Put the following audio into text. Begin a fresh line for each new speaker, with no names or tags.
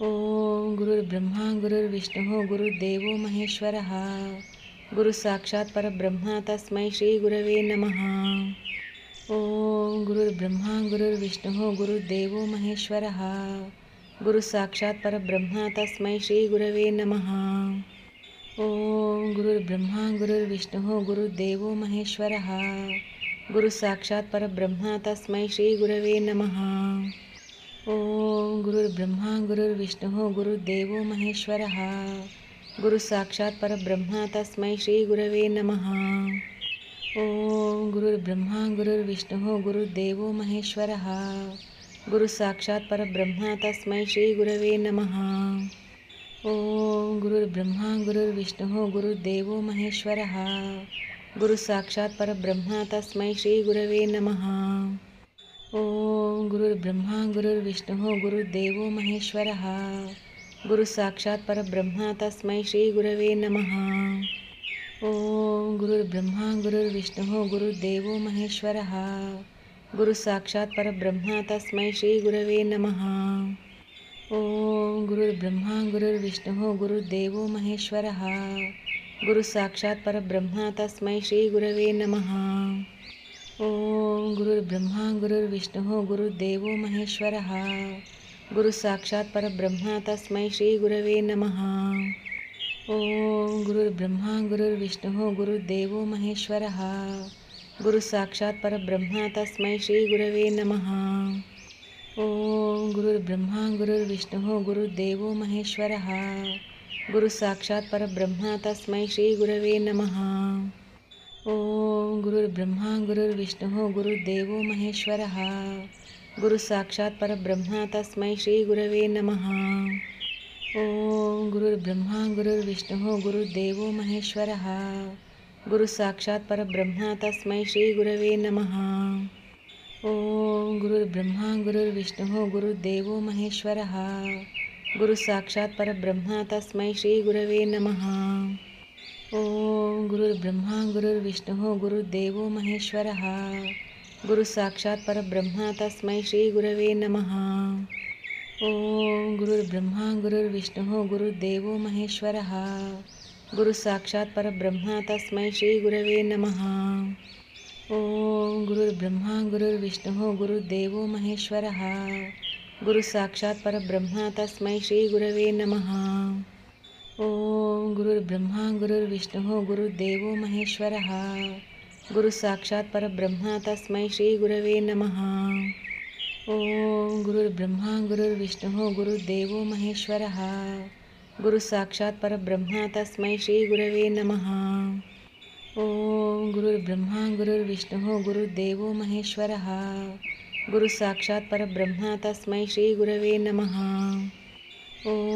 ओम गुरुर्ब्रह्मा गुरुर्विष्णु गुरुर्देवो महेश्वरः गुरुसाक्षात् परब्रह्म तस्मै श्री गुरवे नमः। ओम गुरुर्ब्रह्मा गुरुर्विष्णु गुरुर्देवो महेश्वरः गुरुसाक्षात् परब्रह्म तस्मै श्री गुरवे नमः। ओम गुरुर्ब्रह्मा गुरुर्विष्णु गुरुर्देवो महेश्वरः गुरुसाक्षात् परब्रह्म तस्मै श्री गुरवे नमः। ओम गुरुर्ब्रह्मा गुरुर्विष्णु गुरुर्देवो महेश्वरः गुरुसाक्षात् परब्रह्म तस्मै श्री गुरवे नमः। ओम गुरुर्ब्रह्मा गुरुर्विष्णु गुरुर्देवो महेश्वरः गुरुसाक्षात् परब्रह्म तस्मै श्री गुरवे नमः। ओम गुरुर्ब्रह्मा गुरुर्विष्णु गुरुर्देवो महेश्वरः गुरुसाक्षात् परब्रह्म तस्मै श्री गुरवे नमः। ओम गुरुर्ब्रह्मा गुरुर्विष्णु गुरुर्देवो महेश्वरः गुरुसाक्षात् परब्रह्म तस्मै श्री गुरवे नमः। ओम गुरुर्ब्रह्मा गुरुर्विष्णु गुरुर्देवो महेश्वरः गुरुसाक्षात् परब्रह्म तस्मै श्री गुरवे नमः। ओम गुरुर्ब्रह्मा गुरुर्विष्णु गुरुर्देवो महेश्वरः गुरुसाक्षात् परब्रह्म तस्मै श्री गुरवे नमः। ओम गुरुर्ब्रह्मा गुरुर्विष्णु गुरुर्देवो महेश्वरः गुरुसाक्षात् परब्रह्म तस्मै श्री गुरवे नमः। ओम गुरुर्ब्रह्मा गुरुर्विष्णु गुरुर्देवो महेश्वरः गुरुसाक्षात् परब्रह्म तस्मै श्री गुरवे नमः। ओम गुरुर्ब्रह्मा गुरुर्विष्णु गुरुर्देवो महेश्वरः गुरुसाक्षात् परब्रह्म तस्मै श्री गुरवे नमः। ओम गुरुर्ब्रह्मा गुरुर्विष्णु गुरुर्देवो महेश्वरः गुरुसाक्षात् परब्रह्म तस्मै श्री गुरवे नमः। ओम गुरुर्ब्रह्मा गुरुर्विष्णु गुरुर्देवो महेश्वरः गुरुसाक्षात् परब्रह्म तस्मै श्री गुरवे नमः। ओम गुरुर्ब्रह्मा गुरुर्विष्णु गुरुर्देवो महेश्वरः गुरुसाक्षात् परब्रह्म तस्मै श्री गुरवे नमः। ओम गुरुर्ब्रह्मा गुरुर्विष्णु गुरुर्देवो महेश्वरः गुरुसाक्षात् परब्रह्म तस्मै श्री गुरवे नमः। ओम गुरुर्ब्रह्मा गुरुर्विष्णु गुरुर्देवो महेश्वरः गुरुसाक्षात् परब्रह्म तस्मै श्री गुरवे नमः। ओम गुरुर्ब्रह्मा गुरुर्विष्णु गुरुर्देवो महेश्वरः गुरुसाक्षात् परब्रह्म तस्मै श्री गुरवे नमः। ओम गुरुर्ब्रह्मा गुरुर्विष्णु गुरुर्देवो महेश्वरः गुरुसाक्षात् परब्रह्म तस्मै श्री गुरवे नमः। ओम गुरुर्ब्रह्मा गुरुर्विष्णु गुरुर्देवो महेश्वरः गुरुसाक्षात् परब्रह्म तस्मै श्री गुरवे नमः। ओम गुरुर्ब्रह्मा गुरुर्विष्णु गुरुर्देवो महेश्वरः गुरुसाक्षात् परब्रह्म तस्मै श्री गुरवे नमः। ओम